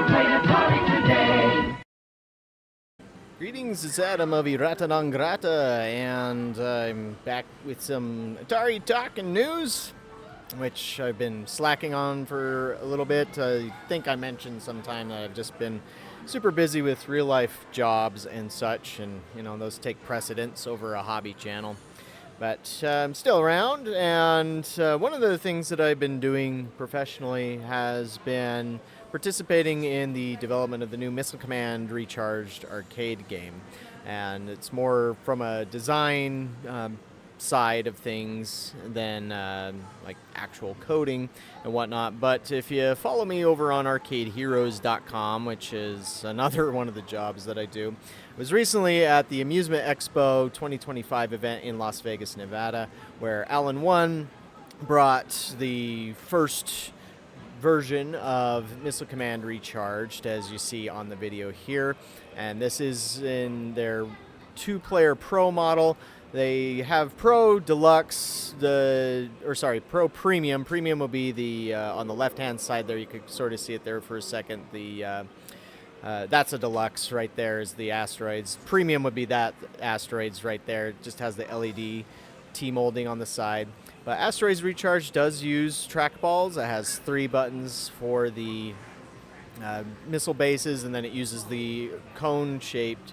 played Atari today. Greetings, it's Adam of Irata Non Grata, and I'm back with some Atari talk and news, which I've been slacking on for a little bit. I think I mentioned sometime that I've just been super busy with real life jobs and such, and those take precedence over a hobby channel. But I'm still around, and one of the things that I've been doing professionally has been participating in the development of the new Missile Command Recharged arcade game. And it's more from a design side of things than like actual coding and whatnot. But if you follow me over on arcadeheroes.com, which is another one of the jobs that I do, I was recently at the Amusement Expo 2025 event in Las Vegas, Nevada, where Alan One brought the first version of Missile Command Recharged, as you see on the video here. And this is in their two-player Pro model. They have Pro, Deluxe, Pro Premium. Premium will be the on the left-hand side there. You could sort of see it there for a second. That's a Deluxe right there is the Asteroids. Premium would be that Asteroids right there. It just has the LED T-molding on the side. But Asteroids Recharge does use trackballs. It has 3 buttons for the missile bases, and then it uses the cone-shaped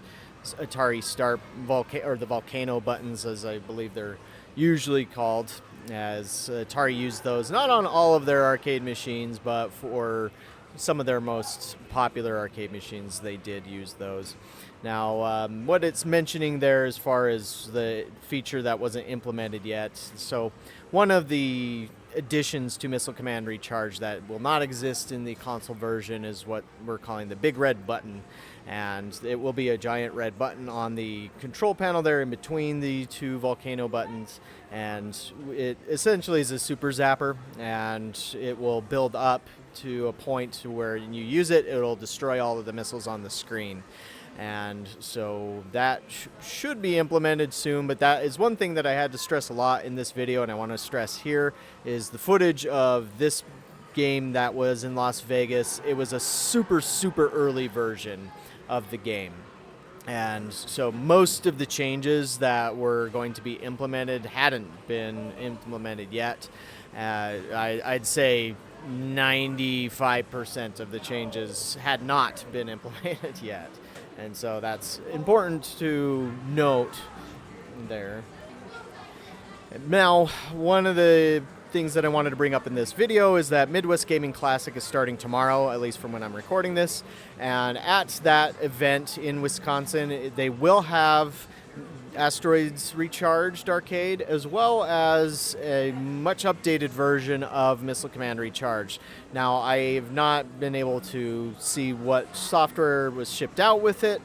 Atari Start the volcano buttons, as I believe they're usually called, as Atari used those not on all of their arcade machines, but for some of their most popular arcade machines they did use those. Now, what it's mentioning there as far as the feature that wasn't implemented yet, so one of the additions to Missile Command Recharge that will not exist in the console version is what we're calling the big red button. And it will be a giant red button on the control panel there in between the 2 volcano buttons. And it essentially is a super zapper, and it will build up to a point where when you use it, it'll destroy all of the missiles on the screen. And so that should be implemented soon, but that is one thing that I had to stress a lot in this video, and I want to stress here, is the footage of this game that was in Las Vegas. It was a super, super early version of the game. And so most of the changes that were going to be implemented hadn't been implemented yet. I'd say 95% of the changes had not been implemented yet. And so that's important to note there. Now, one of the things that I wanted to bring up in this video is that Midwest Gaming Classic is starting tomorrow, at least from when I'm recording this. And at that event in Wisconsin, they will have Asteroids Recharged arcade, as well as a much updated version of Missile Command Recharged. Now, I have not been able to see what software was shipped out with it,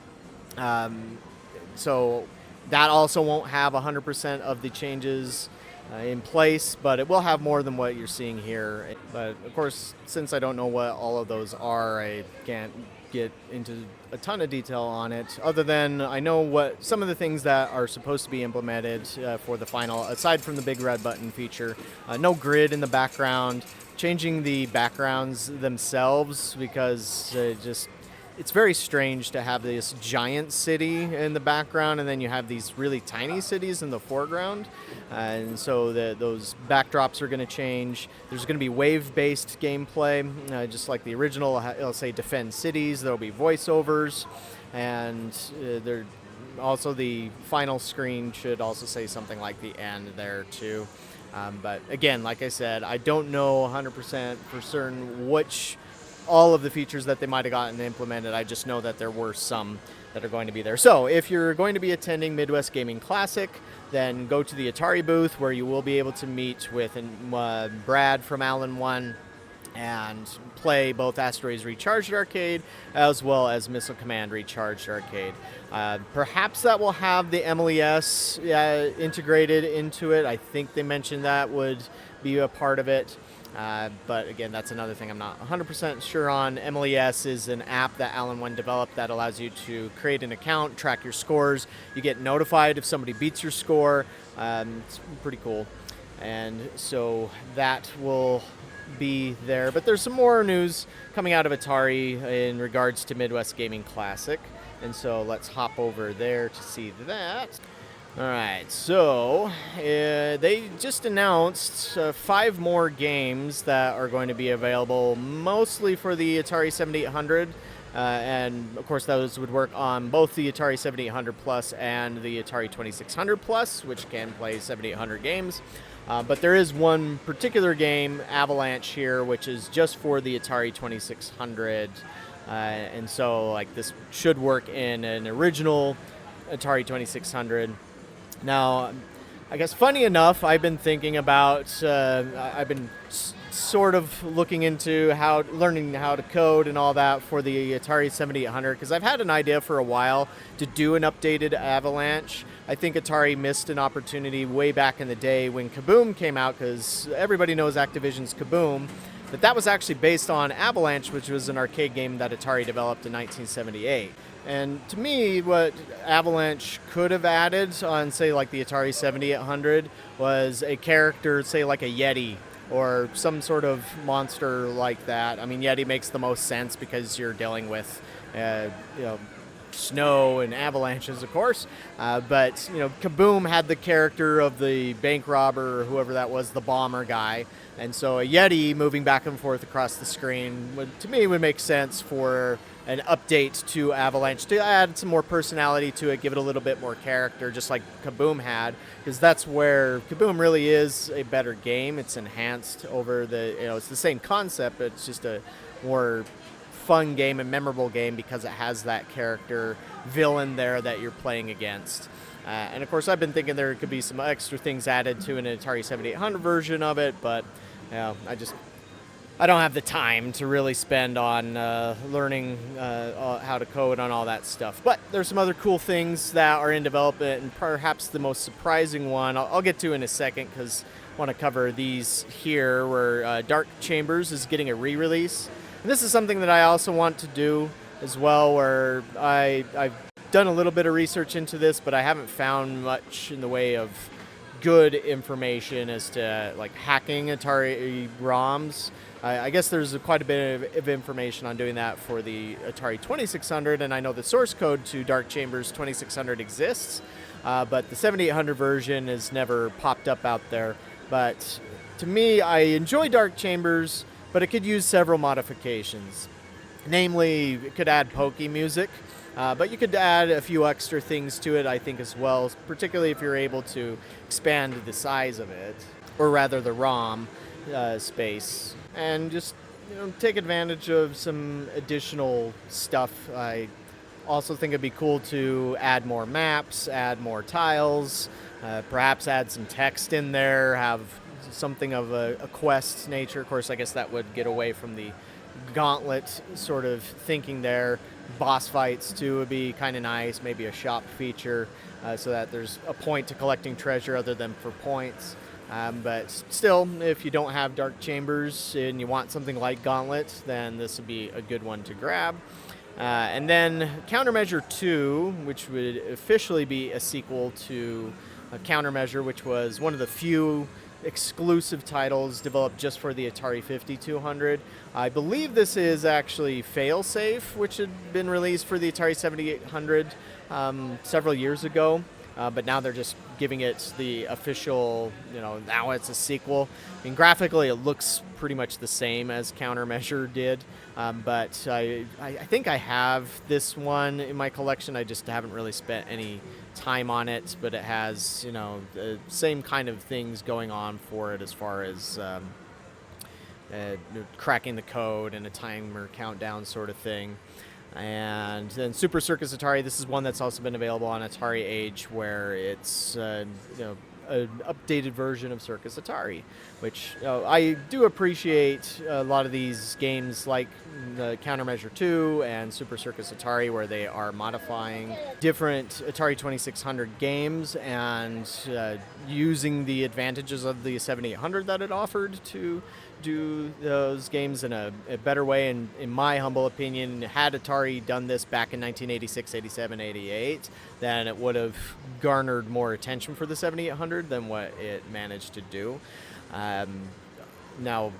so that also won't have 100% of the changes in place, but it will have more than what you're seeing here. But of course, since I don't know what all of those are, I can't get into a ton of detail on it, other than I know what some of the things that are supposed to be implemented for the final, aside from the big red button feature. No grid in the background, changing the backgrounds themselves, because it's very strange to have this giant city in the background and then you have these really tiny cities in the foreground. And so those backdrops are going to change. There's going to be wave-based gameplay, just like the original. It'll say defend cities. There'll be voiceovers. And also the final screen should also say something like the end there too. But again, like I said, I don't know 100% for certain which all of the features that they might have gotten implemented. I just know that there were some that are going to be there. So if you're going to be attending Midwest Gaming Classic, then go to the Atari booth, where you will be able to meet with Brad from Alan One and play both Asteroids Recharged Arcade as well as Missile Command Recharged Arcade. Perhaps that will have the MES integrated into it. I think they mentioned that would be a part of it. But again, that's another thing I'm not 100% sure on. MES is an app that Alan One developed that allows you to create an account, track your scores. You get notified if somebody beats your score. It's pretty cool. And so that will be there. But there's some more news coming out of Atari in regards to Midwest Gaming Classic. And so let's hop over there to see that. All right, so they just announced 5 more games that are going to be available, mostly for the Atari 7800. And of course, those would work on both the Atari 7800 Plus and the Atari 2600 Plus, which can play 7800 games. But there is one particular game, Avalanche, here, which is just for the Atari 2600. And so, like, this should work in an original Atari 2600. Now, I guess funny enough, I've been thinking about, I've been sort of looking into learning how to code and all that for the Atari 7800, because I've had an idea for a while to do an updated Avalanche. I think Atari missed an opportunity way back in the day when Kaboom came out, because everybody knows Activision's Kaboom, but that was actually based on Avalanche, which was an arcade game that Atari developed in 1978. And to me, what Avalanche could have added on, say, like the Atari 7800 was a character, say, like a Yeti or some sort of monster like that. I mean, Yeti makes the most sense because you're dealing with, snow and avalanches, of course. But Kaboom had the character of the bank robber or whoever that was, the bomber guy. And so a Yeti moving back and forth across the screen to me would make sense for an update to Avalanche, to add some more personality to it, give it a little bit more character, just like Kaboom had, because that's where Kaboom really is a better game. It's enhanced over it's the same concept, but it's just a more fun game and memorable game because it has that character villain there that you're playing against. And of course, I've been thinking there could be some extra things added to an Atari 7800 version of it, but I don't have the time to really spend on learning how to code on all that stuff. But there's some other cool things that are in development, and perhaps the most surprising one I'll get to in a second, because I want to cover these here, where Dark Chambers is getting a re-release. And this is something that I also want to do as well, where I've done a little bit of research into this, but I haven't found much in the way of good information as to like hacking Atari ROMs. I guess there's quite a bit of information on doing that for the Atari 2600, and I know the source code to Dark Chambers 2600 exists, but the 7800 version has never popped up out there. But to me, I enjoy Dark Chambers, but it could use several modifications. Namely, it could add pokey music, but you could add a few extra things to it, I think, as well, particularly if you're able to expand the size of it, or rather the ROM space, and just take advantage of some additional stuff. I also think it'd be cool to add more maps, add more tiles, perhaps add some text in there, have something of a quest nature. Of course, I guess that would get away from the gauntlet sort of thinking there. Boss fights too would be kind of nice, maybe a shop feature, so that there's a point to collecting treasure other than for points. But still, if you don't have Dark Chambers and you want something like Gauntlet, then this would be a good one to grab. And then CounterMeasure 2, which would officially be a sequel to CounterMeasure, which was one of the few exclusive titles developed just for the Atari 5200. I believe this is actually Failsafe, which had been released for the Atari 7800 several years ago. But now they're just giving it the official, now it's a sequel. I mean, graphically it looks pretty much the same as CounterMeasure did, but I think I have this one in my collection. I just haven't really spent any time on it, but it has, the same kind of things going on for it as far as cracking the code and a timer countdown sort of thing. And then Super Circus Atari, this is one that's also been available on Atari Age, where it's an updated version of Circus Atari, which I do appreciate a lot of these games like the CounterMeasure 2 and Super Circus Atari, where they are modifying different Atari 2600 games and using the advantages of the 7800 that it offered to do those games in a better way. And in my humble opinion, had Atari done this back in 1986, 87, 88, then it would have garnered more attention for the 7800 than what it managed to do. Now,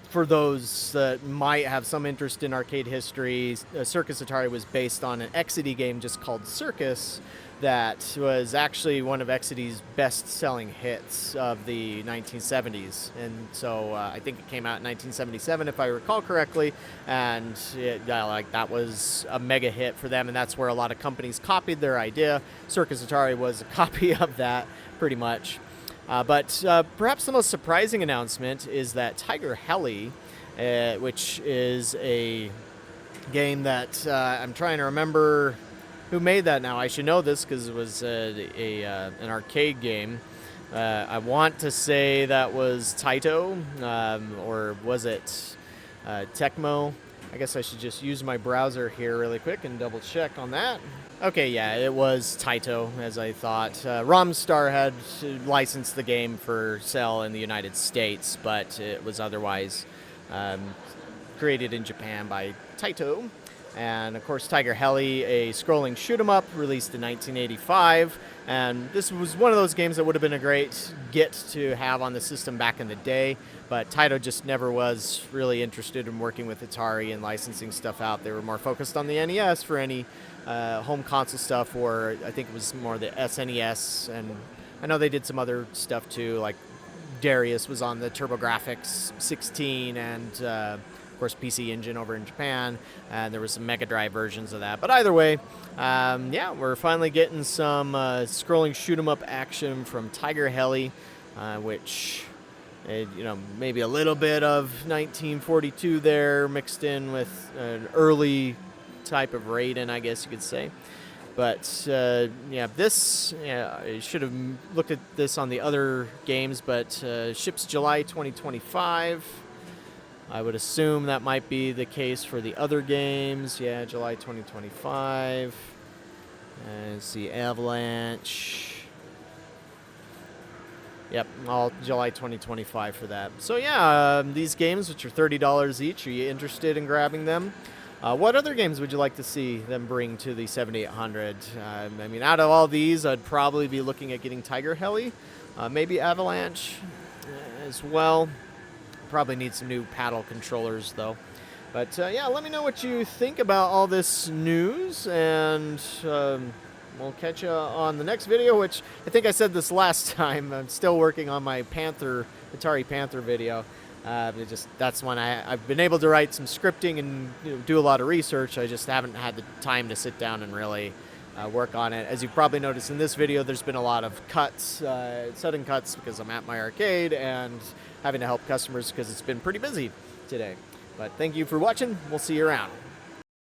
for those that might have some interest in arcade history, Circus Atari was based on an Exidy game just called Circus that was actually one of Exidy's best-selling hits of the 1970s. And so I think it came out in 1977, if I recall correctly, and that was a mega hit for them, and that's where a lot of companies copied their idea. Circus Atari was a copy of that, pretty much. But perhaps the most surprising announcement is that Tiger-Heli, which is a game that I'm trying to remember who made that now. I should know this because it was an arcade game. I want to say that was Taito, or was it Tecmo? I guess I should just use my browser here really quick and double check on that. Okay, yeah, it was Taito, as I thought. Romstar had licensed the game for sale in the United States, but it was otherwise created in Japan by Taito. And of course, Tiger-Heli, a scrolling shoot-'em-up, released in 1985. And this was one of those games that would have been a great get to have on the system back in the day. But Taito just never was really interested in working with Atari and licensing stuff out. They were more focused on the NES for any home console stuff, or I think it was more the SNES. And I know they did some other stuff too, like Darius was on the TurboGrafx 16 and of course PC Engine over in Japan, and there was some Mega Drive versions of that. But either way, yeah, we're finally getting some scrolling shoot-'em-up action from Tiger-Heli, which, maybe a little bit of 1942 there mixed in with an early type of Raiden, I guess you could say. But I should have looked at this on the other games, but ships July 2025. I would assume that might be the case for the other games. Yeah, July 2025. Let's see, Avalanche. Yep, all July 2025 for that. So yeah, these games, which are $30 each, are you interested in grabbing them? What other games would you like to see them bring to the 7800? I mean, out of all these, I'd probably be looking at getting Tiger-Heli, maybe Avalanche as well. Probably need some new paddle controllers, though. But yeah, let me know what you think about all this news, and we'll catch you on the next video, which I think I said this last time. I'm still working on my Atari Panther video. That's when I've been able to write some scripting and do a lot of research. I just haven't had the time to sit down and really work on it. As you've probably noticed in this video, there's been a lot of cuts, sudden cuts, because I'm at my arcade and having to help customers because it's been pretty busy today. But thank you for watching. We'll see you around.